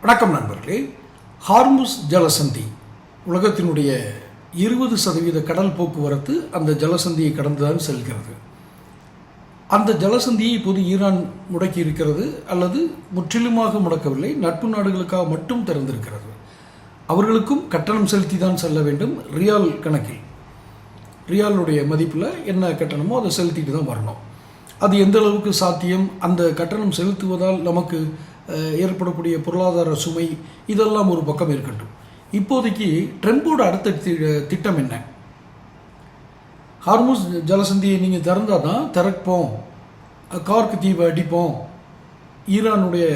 வணக்கம் நண்பர்களே. ஹார்முஸ் ஜலசந்தி உலகத்தினுடைய 20% கடல் போக்குவரத்து அந்த ஜலசந்தியை கடந்துதான் செல்கிறது. அந்த ஜலசந்தியை இப்போது ஈரான் முடக்கி இருக்கிறது, அல்லது முற்றிலுமாக முடக்கவில்லை, நட்பு நாடுகளுக்காக மட்டும் திறந்திருக்கிறது. அவர்களுக்கும் கட்டணம் செலுத்தி தான் செல்ல வேண்டும். ரியால் கணக்கில், ரியாலுடைய மதிப்பில் என்ன கட்டணமோ அதை செலுத்திட்டு தான் வரணும். அது எந்த அளவுக்கு சாத்தியம், அந்த கட்டணம் செலுத்துவதால் நமக்கு ஏற்படக்கூடிய பொருளாதார சுமை, இதெல்லாம் ஒரு பக்கம் இருக்கட்டும். இப்போதைக்கு ட்ரம்போட அடுத்த திட்டம் என்ன? ஹார்முஸ் ஜலசந்தியை நீங்கள் திறந்தால் தான் திறப்போம், கார்க்கு தீவை அடிப்போம், ஈரானுடைய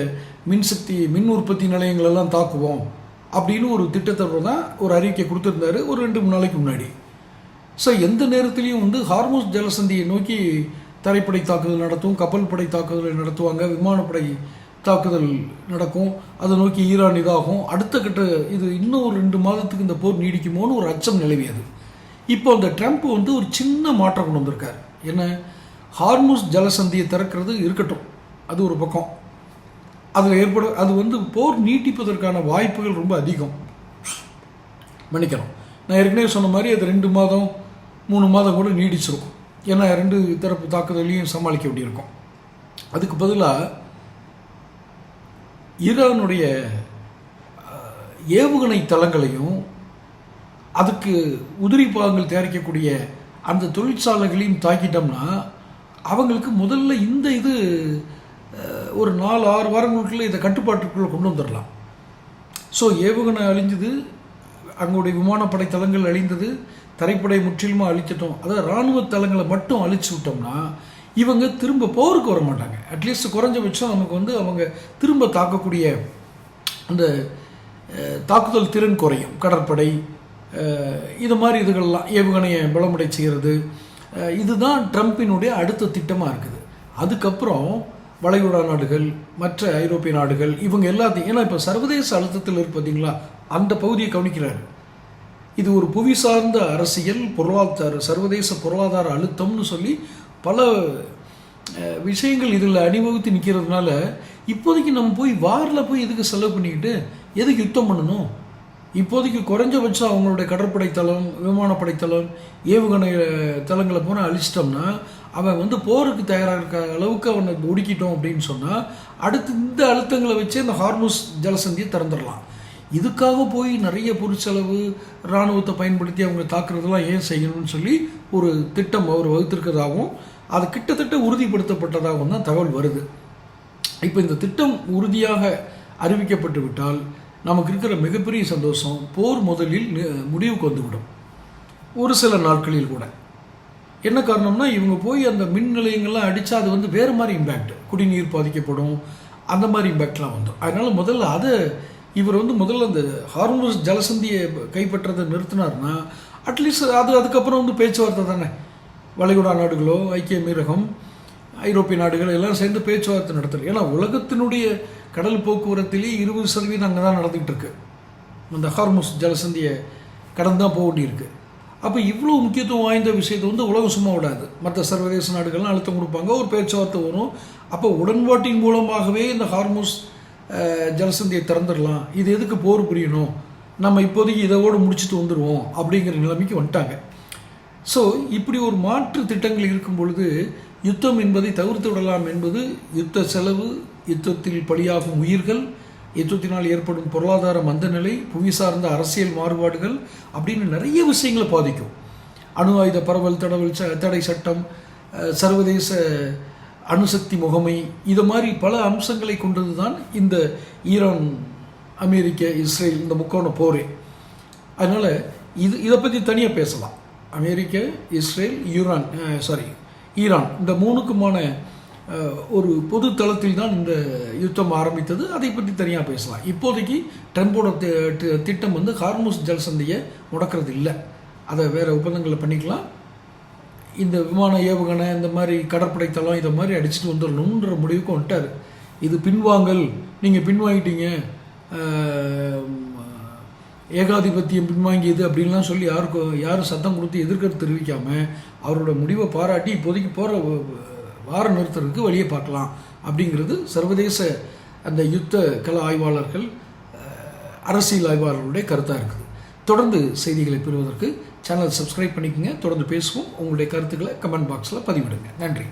மின் உற்பத்தி நிலையங்களெல்லாம் தாக்குவோம் அப்படின்னு ஒரு திட்டத்தோடு தான் ஒரு அறிக்கை கொடுத்துருந்தாரு ஒரு 2-3 நாளைக்கு முன்னாடி. ஸோ எந்த நேரத்துலையும் ஹார்முஸ் ஜலசந்தியை நோக்கி தரைப்படை தாக்குதல் நடத்தும், கப்பல் படை தாக்குதல் நடத்துவாங்க, விமானப்படை தாக்குதல் நடக்கும், அதை நோக்கி ஈரான் இதாகும். அடுத்த கட்ட இது இன்னும் ஒரு 2 மாதத்துக்கு இந்த போர் நீடிக்குமோன்னு ஒரு அச்சம் நிலவியது. இப்போ அந்த ட்ரம்ப் ஒரு சின்ன மாற்றம் கொண்டு வந்திருக்காரு. என்ன? ஹார்முஸ் ஜலசந்தியை திறக்கிறது இருக்கட்டும், அது ஒரு பக்கம். அதில் அது போர் நீட்டிப்பதற்கான வாய்ப்புகள் ரொம்ப அதிகம். மன்னிக்கணும், நான் ஏற்கனவே சொன்ன மாதிரி அது 2 மாதம் 3 மாதம் கூட நீடிச்சிருக்கும். ஏன்னா 2 தரப்பு தாக்குதலையும் சமாளிக்க வேண்டியிருக்கும். அதுக்கு பதிலாக ஈரானுடைய ஏவுகணை தளங்களையும் அதுக்கு உதிரி பாகங்கள் தயாரிக்கக்கூடிய அந்த தொழிற்சாலைகளையும் தாக்கிட்டோம்னா அவங்களுக்கு முதல்ல இது ஒரு 4-6 வாரங்களுக்குள்ளே இதை கட்டுப்பாட்டுக்குள்ளே கொண்டு வந்துடலாம். ஸோ ஏவுகணை அழிஞ்சது, அங்களுடைய விமானப்படை தளங்கள் அழிந்தது, தரைப்படை முற்றிலுமாக அழிச்சிட்டோம். அதாவது இராணுவ தளங்களை மட்டும் அழிச்சு விட்டோம்னா இவங்க திரும்ப போருக்கு வர மாட்டாங்க. அட்லீஸ்ட் குறைஞ்சபட்சம் நமக்கு அவங்க திரும்ப தாக்கக்கூடிய அந்த தாக்குதல் திறன் குறையும். கடற்படை இது மாதிரி இதுகள்லாம் ஏவுகணையை பலமுடை செய்கிறது. இதுதான் ட்ரம்பினுடைய அடுத்த திட்டமாக இருக்குது. அதுக்கப்புறம் வளைகுடா நாடுகள், மற்ற ஐரோப்பிய நாடுகள், இவங்க எல்லாத்தையும், ஏன்னா இப்போ சர்வதேச அழுத்தத்தில் இருப்பீங்களா, அந்த பகுதியை கவனிக்கிறாரு. இது ஒரு புவி சார்ந்த அரசியல், சர்வதேச பொருளாதார அழுத்தம்னு சொல்லி பல விஷயங்கள் இதில் அணிவகுத்து நிற்கிறதுனால இப்போதைக்கு நம்ம வாரில் போய் எதுக்கு செலவு பண்ணிக்கிட்டு எதுக்கு யுத்தம் பண்ணணும்? இப்போதைக்கு குறைஞ்சபட்சம் அவங்களுடைய கடற்படை தளம், விமானப்படை தளம், ஏவுகணை தளங்களை போனால் அழிச்சிட்டோம்னா அவன் போருக்கு தயாராக இருக்க அளவுக்கு அவனை ஒடுக்கிட்டோம் அப்படின்னு சொன்னால் அடுத்து இந்த அழுத்தங்களை வச்சு அந்த ஹார்முஸ் ஜலசந்தியை திறந்துடலாம். இதுக்காக போய் நிறைய பொருட்செலவு, இராணுவத்தை பயன்படுத்தி அவங்க தாக்குறதெல்லாம் ஏன் செய்யணும்னு சொல்லி ஒரு திட்டம் அவர் வகுத்திருக்கிறதாகவும் அது கிட்டத்தட்ட உறுதிப்படுத்தப்பட்டதாகவும் தான் தகவல் வருது. இப்போ இந்த திட்டம் உறுதியாக அறிவிக்கப்பட்டு விட்டால் நமக்கு இருக்கிற மிகப்பெரிய சந்தோஷம், போர் முதலில் முடிவுக்கு வந்துவிடும் ஒரு சில நாட்களில் கூட. என்ன காரணம்னா இவங்க போய் அந்த மின் நிலையங்கள்லாம் அடித்தா அது வேறு மாதிரி இம்பேக்ட், குடிநீர் பாதிக்கப்படும், அந்த மாதிரி இம்பேக்ட்லாம் வந்துடும். அதனால் முதல்ல அதை இவர் முதல்ல அந்த ஹார்முஸ் ஜலசந்தியை கைப்பற்றதை நிறுத்தினார்னா அட்லீஸ்ட் அதுக்கப்புறம் பேச்சுவார்த்தை தானே. வளைகுடா நாடுகளோ, ஐக்கிய அமீரகம், ஐரோப்பிய நாடுகள் எல்லாம் சேர்ந்து பேச்சுவார்த்தை நடத்துறது. ஏன்னா உலகத்தினுடைய கடல் போக்குவரத்திலே 20% அங்கே தான் நடந்துகிட்டு இருக்கு. அந்த ஹார்முஸ் ஜலசந்தியை கடந்து தான் போக வேண்டியிருக்கு. அப்போ இவ்வளோ முக்கியத்துவம் வாய்ந்த விஷயத்தை உலகம் சும்மா விடாது. மற்ற சர்வதேச நாடுகள்லாம் அழுத்தம் கொடுப்பாங்க, ஒரு பேச்சுவார்த்தை வரும். அப்போ உடன்பாட்டின் மூலமாகவே இந்த ஹார்முஸ் ஜலசந்தியை திறந்துடலாம், இது எதுக்கு போர் புரியணும், நம்ம இப்போதைக்கு இதோடு முடிச்சுட்டு வந்துடுவோம் அப்படிங்கிற நிலைமைக்கு வந்துட்டாங்க. ஸோ இப்படி ஒரு மாற்று திட்டங்கள் இருக்கும் பொழுது யுத்தம் என்பதை தவிர்த்து விடலாம் என்பது யுத்த செலவு, யுத்தத்தில் பலியாகும் உயிர்கள், யுத்தத்தினால் ஏற்படும் பொருளாதார மந்த நிலை, புவி சார்ந்த அரசியல் மாறுபாடுகள் அப்படின்னு நிறைய விஷயங்களை பாதிக்கும். அணு ஆயுத பரவல் தடை சட்டம், சர்வதேச அணுசக்தி முகமை, இது மாதிரி பல அம்சங்களை கொண்டது தான் இந்த ஈரான், அமெரிக்க, இஸ்ரேல் இந்த முக்கோண போரே. அதனால் இதை பற்றி தனியாக பேசலாம். அமெரிக்க, இஸ்ரேல், ஈரான் இந்த 3க்குமான ஒரு பொது தளத்தில் தான் இந்த யுத்தம் ஆரம்பித்தது. அதை பற்றி தனியாக பேசலாம். இப்போதைக்கு ட்ரம்போட திட்டம் ஹார்முஸ் ஜலசந்தியை முடக்கிறது இல்லை, அதை வேறு ஒப்பந்தங்களை பண்ணிக்கலாம். இந்த விமான ஏவுகணை, இந்த மாதிரி கடற்படை தளம், இதை மாதிரி அடிச்சுட்டு வந்துடணுன்ற முடிவுக்கு வந்துட்டார். இது பின்வாங்கல், நீங்கள் பின்வாங்கிட்டீங்க, ஏகாதிபத்தியம் பின்வாங்கியது அப்படின்லாம் சொல்லி யாரும் சத்தம் கொடுத்து எதிர்க்கருத்து தெரிவிக்காமல் அவரோட முடிவை பாராட்டி இப்போதைக்கு போகிற வார நிறுத்தறதுக்கு வழியை பார்க்கலாம் அப்படிங்கிறது சர்வதேச அந்த யுத்த கல ஆய்வாளர்கள் அரசியல் ஆய்வாளர்களுடைய கருத்தாக இருக்குது. தொடர்ந்து செய்திகளை பெறுவதற்கு சேனல் சப்ஸ்கிரைப் பண்ணிக்கோங்க. தொடர்ந்து பேசுவோம். உங்களுடைய கருத்துக்களை கமெண்ட் பாக்ஸில் பதிவிடுங்க. நன்றி.